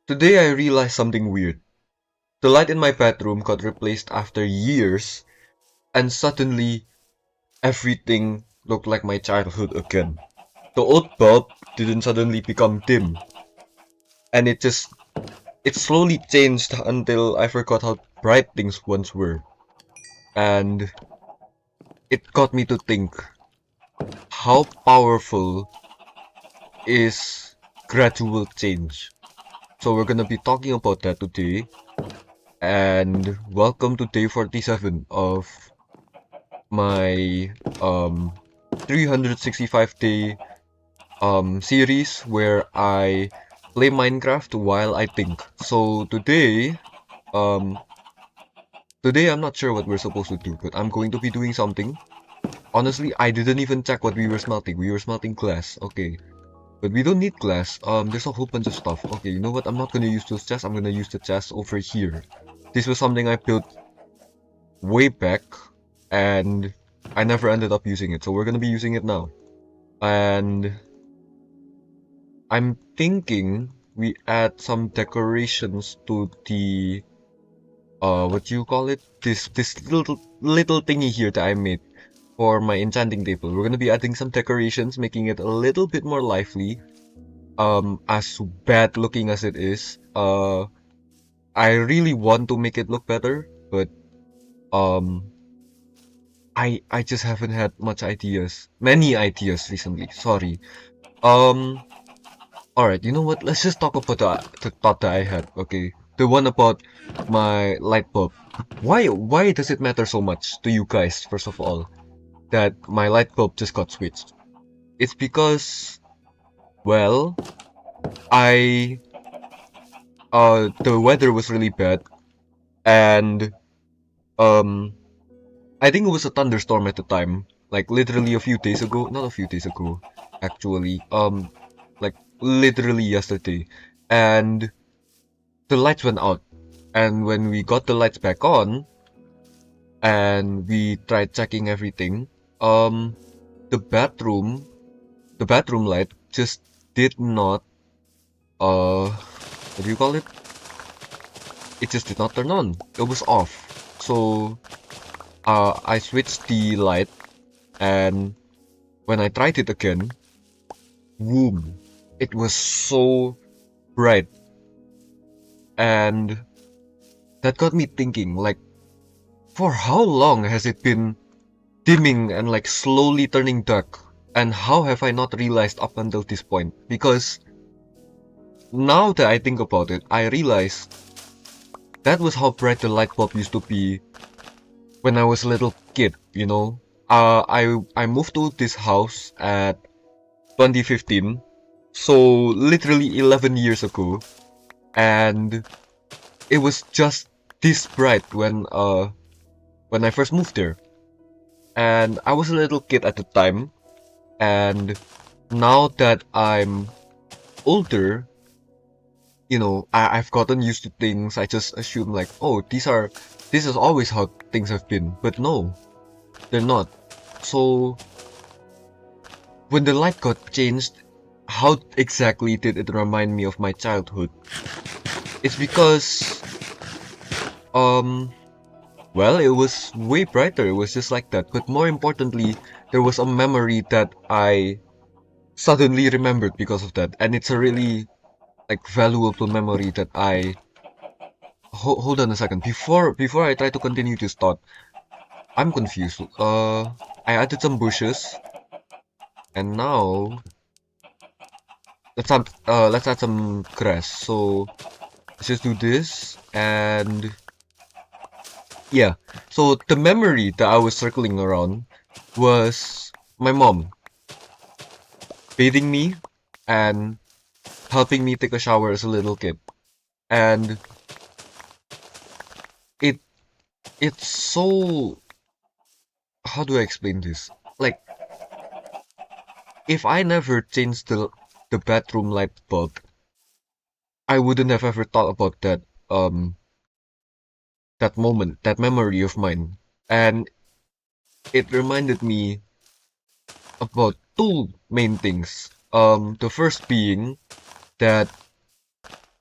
Today I realized something weird. The light in my bedroom got replaced after years, and suddenly everything looked like my childhood again. The old bulb didn't suddenly become dim, and it slowly changed until I forgot how bright things once were. And it got me to think, how powerful is gradual change? So we're gonna be talking about that today, and welcome to day 47 of my 365-day series where I play Minecraft while I think. So um today I'm not sure what we're supposed to do, but I'm going to be doing something. Honestly, I didn't even check what we were smelting. We were smelting glass. Okay. But we don't need glass. There's a whole bunch of stuff. Okay, you know what? I'm not gonna use those chests. I'm gonna use the chest over here. This was something I built way back, and I never ended up using it. So we're gonna be using it now. And I'm thinking we add some decorations to the what do you call it? This little thingy here that I made for my enchanting table. We're gonna be adding some decorations, making it a little bit more lively. As bad looking as it is, I really want to make it look better, but um, I just haven't had many ideas recently. Sorry. Um, all right. You know what? Let's just talk about the thought that I had. Okay, the one about my light bulb. Why does it matter so much to you guys? First of all, that my light bulb just got switched. It's because, well, I the weather was really bad, and um I think it was a thunderstorm at the time, like literally a few days ago, not a few days ago, actually, like literally yesterday, and the lights went out, and when we got the lights back on, and we tried checking everything, um, the bathroom, the bathroom light just did not, what do you call it? It just did not turn on. It was off. So, I switched the light, and when I tried it again, boom, it was so bright, and that got me thinking, like, for how long has it been dimming and like slowly turning dark? And how have I not realized up until this point? Because now that I think about it, I realize that was how bright the light bulb used to be when I was a little kid, you know? I moved to this house at 2015, so literally 11 years ago, and it was just this bright when I first moved there. And I was a little kid at the time, and now that I'm older, I've gotten used to things. I just assume like, oh, this is always how things have been. But no, they're not. So when the light got changed, how exactly did it remind me of my childhood? It's because um well, it was way brighter. It was just like that. But more importantly, there was a memory that I suddenly remembered because of that. And it's a really like valuable memory that hold on a second. Before I try to continue this thought, I'm confused. I added some bushes, and now let's add some grass. So let's just do this, and yeah. So the memory that I was circling around was my mom bathing me and helping me take a shower as a little kid. And it it's so, how do I explain this? Like, if I never changed the bedroom light bulb, I wouldn't have ever thought about that moment, that memory of mine. And it reminded me about two main things. The first being that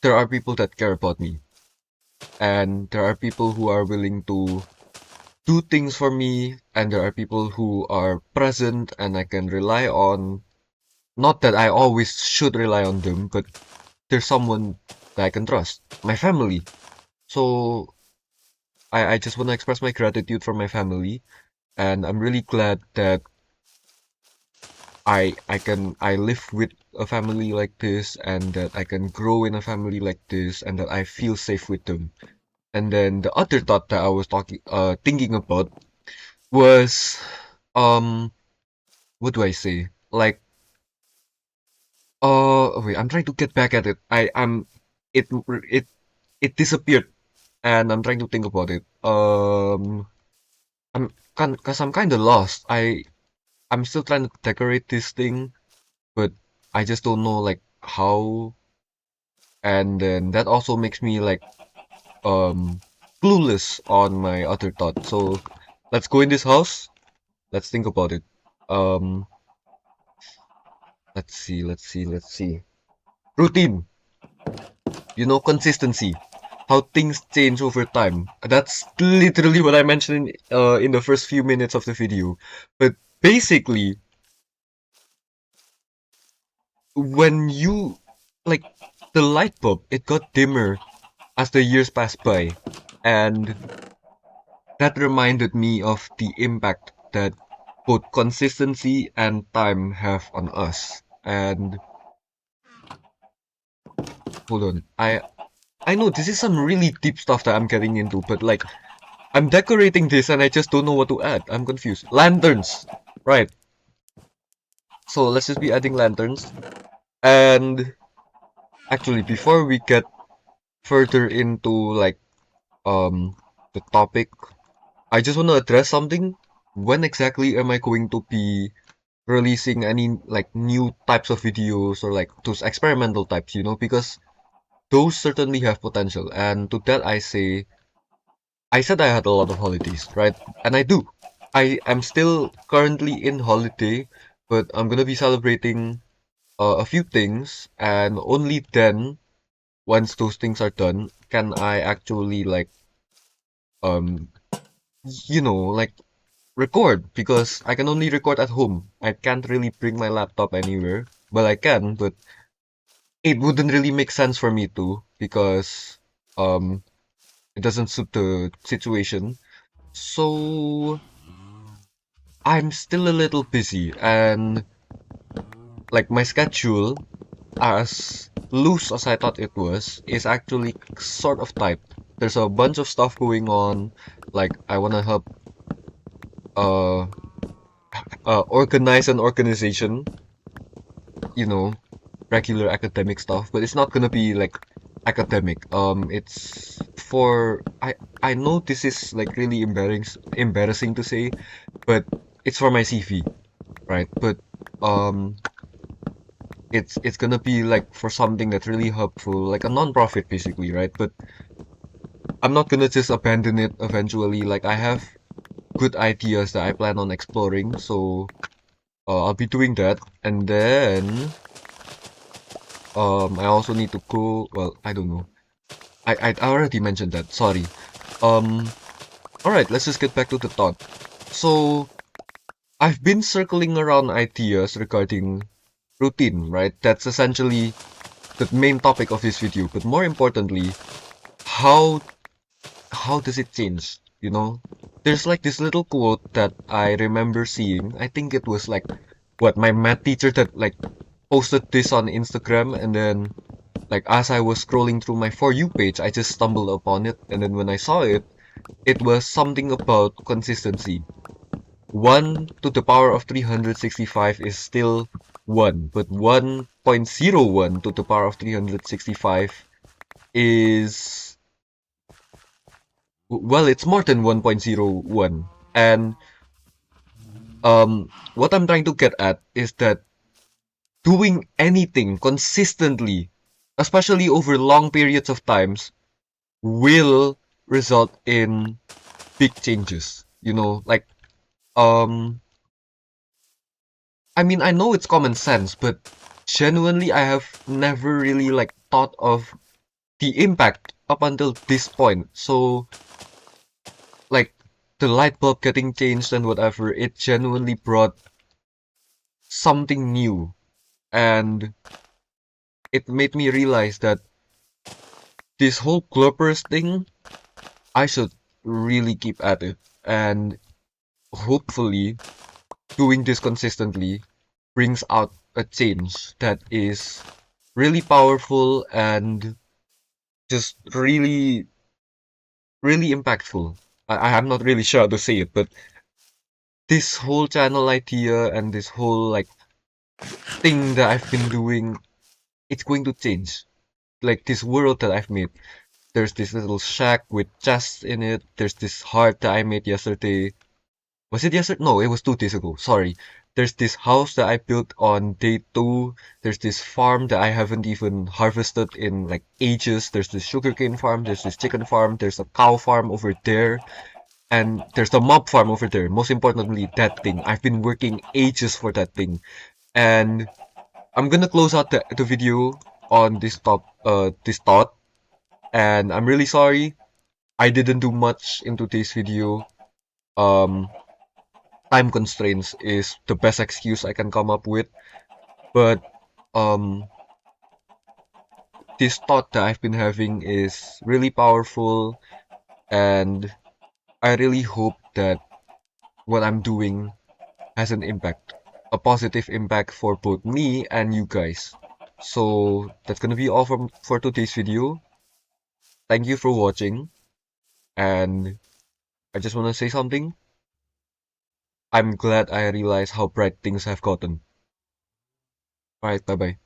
there are people that care about me, and there are people who are willing to do things for me, and there are people who are present and I can rely on. Not that I always should rely on them, but there's someone that I can trust, my family. So I just want to express my gratitude for my family, and I'm really glad that I live with a family like this, and that I can grow in a family like this, and that I feel safe with them. And then the other thought that I was thinking about was, um, what do I say? Like, wait, I'm trying to get back at it. It, it, it disappeared, and I'm trying to think about it. Cause I'm kind of lost. I'm still trying to decorate this thing, but I just don't know like how. And then that also makes me like um clueless on my other thought. So let's go in this house. Let's think about it. Um, let's see. Routine, consistency, how things change over time. That's literally what I mentioned in the first few minutes of the video. But basically, when you like the light bulb, it got dimmer as the years passed by, and that reminded me of the impact that both consistency and time have on us. And hold on, I know this is some really deep stuff that I'm getting into, but like I'm decorating this and I just don't know what to add. I'm confused. Lanterns, right? So let's just be adding lanterns. And actually, before we get further into like um the topic, I just want to address something. When exactly am I going to be releasing any like new types of videos or like those experimental types, because those certainly have potential. And to that I said I had a lot of holidays, right? And I do. I am still currently in holiday, but I'm gonna be celebrating a few things, and only then, once those things are done, can I actually like um like record, because I can only record at home. I can't really bring my laptop anywhere. Well, I can, but it wouldn't really make sense for me to, because um it doesn't suit the situation. So I'm still a little busy, and like my schedule, as loose as I thought it was, is actually sort of tight. There's a bunch of stuff going on. Like I want to help uh, organize an organization, you know, regular academic stuff, but it's not gonna be like academic. It's for I know this is like really embarrassing to say, but it's for my CV, right? But um it's gonna be like for something that's really helpful, like a non-profit basically, right? But I'm not gonna just abandon it eventually. Like I have good ideas that I plan on exploring, so I'll be doing that. And then I also need to go. Well, I don't know. I already mentioned that. Sorry. Um. All right. Let's just get back to the thought. So I've been circling around ideas regarding routine, right? That's essentially the main topic of this video. But more importantly, how how does it change? There's like this little quote that I remember seeing. I think it was like what my math teacher that like posted this on Instagram, and then like as I was scrolling through my For You page, I just stumbled upon it, and then when I saw it, it was something about consistency. 1 to the power of 365 is still 1, but 1.01 to the power of 365 is, well, it's more than 1.01. And what I'm trying to get at is that doing anything consistently, especially over long periods of times, will result in big changes. Like um I mean, I know it's common sense, but genuinely I have never really like thought of the impact up until this point. So, like, the light bulb getting changed and whatever, it genuinely brought something new. And it made me realize that this whole Glorporous thing, I should really keep at it. And hopefully, doing this consistently brings out a change that is really powerful and just really, really impactful. I'm not really sure how to say it, but this whole channel idea and this whole like thing that I've been doing, it's going to change. Like this world that I've made. There's this little shack with chests in it. There's this heart that I made yesterday. Was it yesterday? No, it was 2 days ago. Sorry. There's this house that I built on day 2. There's this farm that I haven't even harvested in like ages. There's this sugarcane farm. There's this chicken farm. There's a cow farm over there. And there's the mob farm over there. Most importantly, that thing. I've been working ages for that thing. And I'm gonna close out the video on this thought. And I'm really sorry. I didn't do much in today's video. Um, Time constraints is the best excuse I can come up with. But um, this thought that I've been having is really powerful, and I really hope that what I'm doing has an impact, a positive impact for both me and you guys. So that's gonna be all for today's video. Thank you for watching, and I just wanna say something. I'm glad I realized how bright things have gotten. Alright, bye bye.